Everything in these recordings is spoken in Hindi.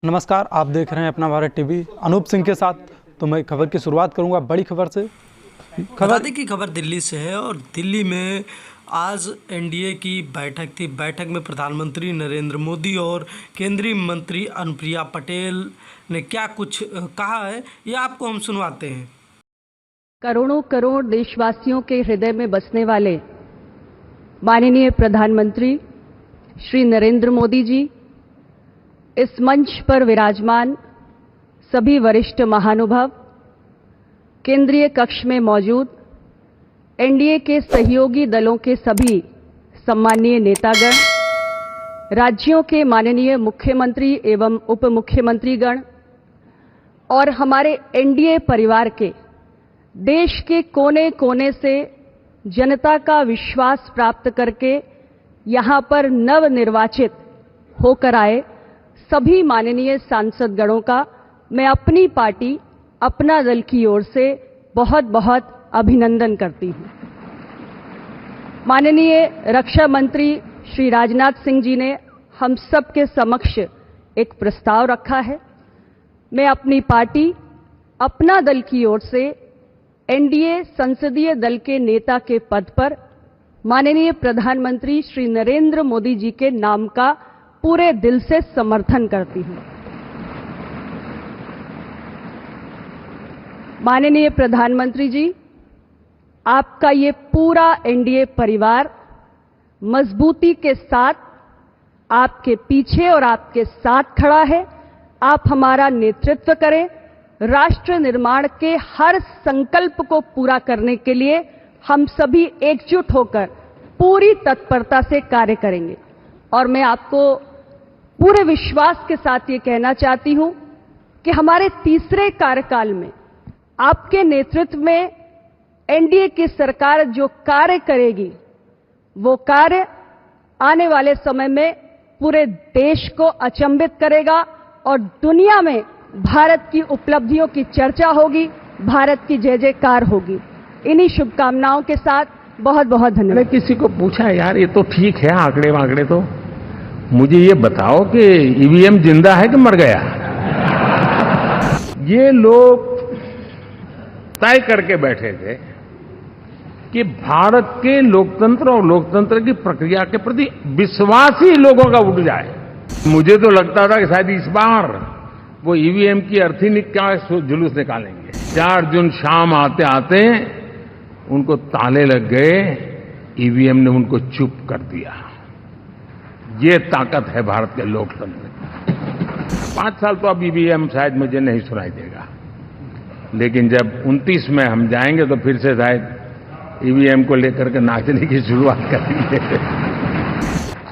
नमस्कार, आप देख रहे हैं अपना भारत टीवी। अनूप सिंह के साथ। तो मैं खबर की शुरुआत करूंगा बड़ी खबर से। बता दें कि खबर दिल्ली से है और दिल्ली में आज एनडीए की बैठक थी। बैठक में प्रधानमंत्री नरेंद्र मोदी और केंद्रीय मंत्री अनुप्रिया पटेल ने क्या कुछ कहा है, ये आपको हम सुनवाते हैं। करोड़ों करोड़ देशवासियों के हृदय में बसने वाले माननीय प्रधानमंत्री श्री नरेंद्र मोदी जी, इस मंच पर विराजमान सभी वरिष्ठ महानुभाव, केंद्रीय कक्ष में मौजूद एनडीए के सहयोगी दलों के सभी सम्माननीय नेतागण, राज्यों के माननीय मुख्यमंत्री एवं उप मुख्यमंत्रीगण और हमारे एनडीए परिवार के देश के कोने कोने से जनता का विश्वास प्राप्त करके यहां पर नवनिर्वाचित होकर आए सभी माननीय सांसदगणों का मैं अपनी पार्टी, अपना दल की ओर से बहुत बहुत अभिनंदन करती हूं। माननीय रक्षा मंत्री श्री राजनाथ सिंह जी ने हम सबके समक्ष एक प्रस्ताव रखा है। मैं अपनी पार्टी, अपना दल की ओर से एनडीए संसदीय दल के नेता के पद पर माननीय प्रधानमंत्री श्री नरेंद्र मोदी जी के नाम का पूरे दिल से समर्थन करती हूं। माननीय प्रधानमंत्री जी, आपका ये पूरा एनडीए परिवार मजबूती के साथ आपके पीछे और आपके साथ खड़ा है। आप हमारा नेतृत्व करें। राष्ट्र निर्माण के हर संकल्प को पूरा करने के लिए हम सभी एकजुट होकर पूरी तत्परता से कार्य करेंगे। और मैं आपको पूरे विश्वास के साथ ये कहना चाहती हूं कि हमारे तीसरे कार्यकाल में आपके नेतृत्व में एनडीए की सरकार जो कार्य करेगी, वो कार्य आने वाले समय में पूरे देश को अचंभित करेगा और दुनिया में भारत की उपलब्धियों की चर्चा होगी, भारत की जय जयकार होगी। इन्हीं शुभकामनाओं के साथ बहुत बहुत धन्यवाद। मैंने किसी को पूछा, यार ये तो ठीक है आंकड़े वांकड़े, तो मुझे ये बताओ कि ईवीएम जिंदा है कि मर गया। ये लोग तय करके बैठे थे कि भारत के लोकतंत्र और लोकतंत्र की प्रक्रिया के प्रति विश्वास ही लोगों का उठ जाए। मुझे तो लगता था कि शायद इस बार वो ईवीएम की अर्थी का जुलूस निकालेंगे। 4 जून शाम आते आते उनको ताले लग गए, ईवीएम ने उनको चुप कर दिया। ये ताकत है भारत के लोकतंत्र की। 5 साल तो अब ईवीएम शायद मुझे नहीं सुनाई देगा, लेकिन जब 29 में हम जाएंगे तो फिर से शायद ईवीएम को लेकर के नाचने की शुरुआत करेंगे।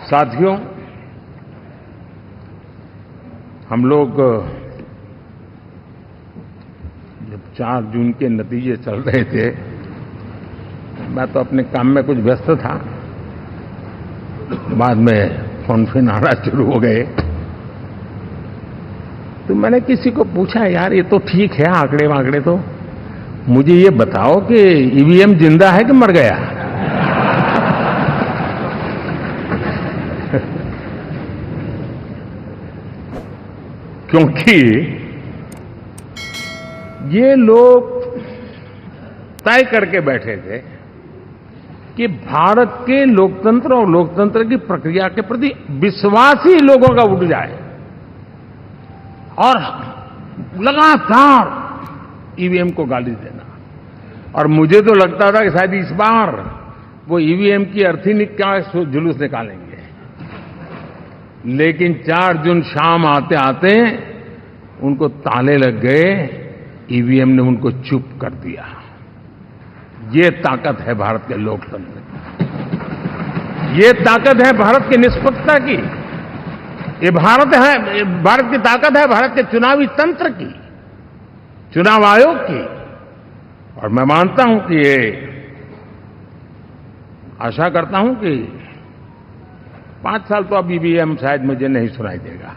साथियों, हम लोग जब 4 जून के नतीजे चल रहे थे, मैं तो अपने काम में कुछ व्यस्त था। बाद में फोन आना शुरू हो गए, तो मैंने किसी को पूछा, यार ये तो ठीक है आंकड़े वांकड़े, तो मुझे ये बताओ कि ईवीएम जिंदा है कि मर गया। क्योंकि ये लोग तय करके बैठे थे कि भारत के लोकतंत्र और लोकतंत्र की प्रक्रिया के प्रति विश्वास ही लोगों का उठ जाए, और लगातार ईवीएम को गाली देना। और मुझे तो लगता था कि शायद इस बार वो ईवीएम की अर्थी का जुलूस निकालेंगे, लेकिन 4 जून शाम आते आते उनको ताले लग गए, ईवीएम ने उनको चुप कर दिया। ये ताकत है भारत के लोकतंत्र की। ये ताकत है भारत की निष्पक्षता की। ये भारत की ताकत है भारत के चुनावी तंत्र की, चुनाव आयोग की। और मैं मानता हूं कि ये आशा करता हूं कि 5 साल तो अब ईवीएम शायद मुझे नहीं सुनाई देगा,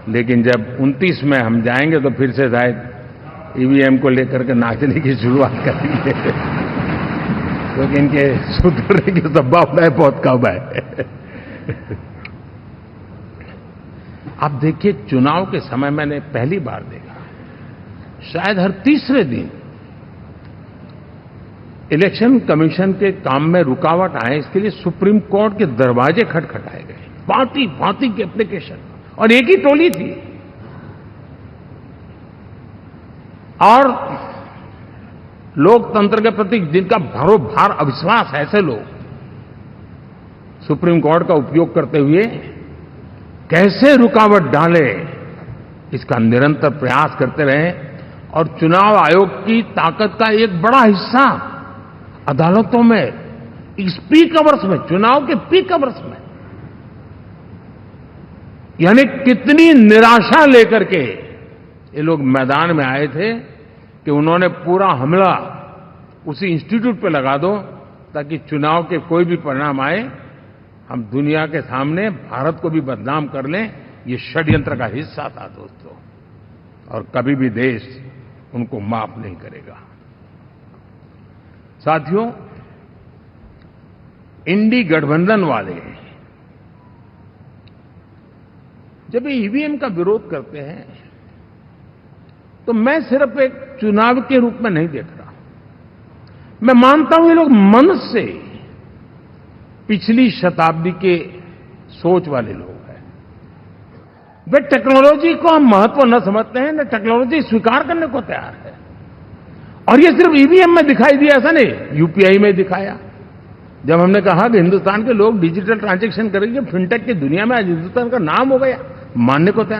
लेकिन जब 29 में हम जाएंगे तो फिर से शायद ईवीएम को लेकर के नाचने की शुरुआत करेंगे। क्योंकि इनके सुधरने की संभावना बहुत कम है। आप देखिए, चुनाव के समय मैंने पहली बार देखा, शायद हर तीसरे दिन इलेक्शन कमीशन के काम में रुकावट आए, इसके लिए सुप्रीम कोर्ट के दरवाजे खटखटाए गए, भांति भांति के एप्लीकेशन, और एक ही टोली थी। और लोकतंत्र के प्रति जिनका भरोभार अविश्वास है, ऐसे लोग सुप्रीम कोर्ट का उपयोग करते हुए कैसे रुकावट डाले, इसका निरंतर प्रयास करते रहे। और चुनाव आयोग की ताकत का एक बड़ा हिस्सा अदालतों में, इस पीक आवर्स में, चुनाव के पीक आवर्स में, यानी कितनी निराशा लेकर के ये लोग मैदान में आए थे कि उन्होंने पूरा हमला उसी इंस्टीट्यूट पे लगा दो ताकि चुनाव के कोई भी परिणाम आए, हम दुनिया के सामने भारत को भी बदनाम कर लें। ये षड्यंत्र का हिस्सा था दोस्तों, और कभी भी देश उनको माफ नहीं करेगा। साथियों, इंडी गठबंधन वाले जब ईवीएम का विरोध करते हैं तो मैं सिर्फ एक चुनाव के रूप में नहीं देख रहा। मैं मानता हूं ये लोग मन से पिछली शताब्दी के सोच वाले लोग हैं। वे टेक्नोलॉजी को हम महत्व न समझते हैं, न टेक्नोलॉजी स्वीकार करने को तैयार है। और ये सिर्फ ईवीएम में दिखाई दिया, ऐसा नहीं, यूपीआई में दिखाया। जब हमने कहा कि हिंदुस्तान के लोग डिजिटल ट्रांजैक्शन करेंगे, फिनटेक की दुनिया में आज हिंदुस्तान का नाम हो गया, मानने को तैयार।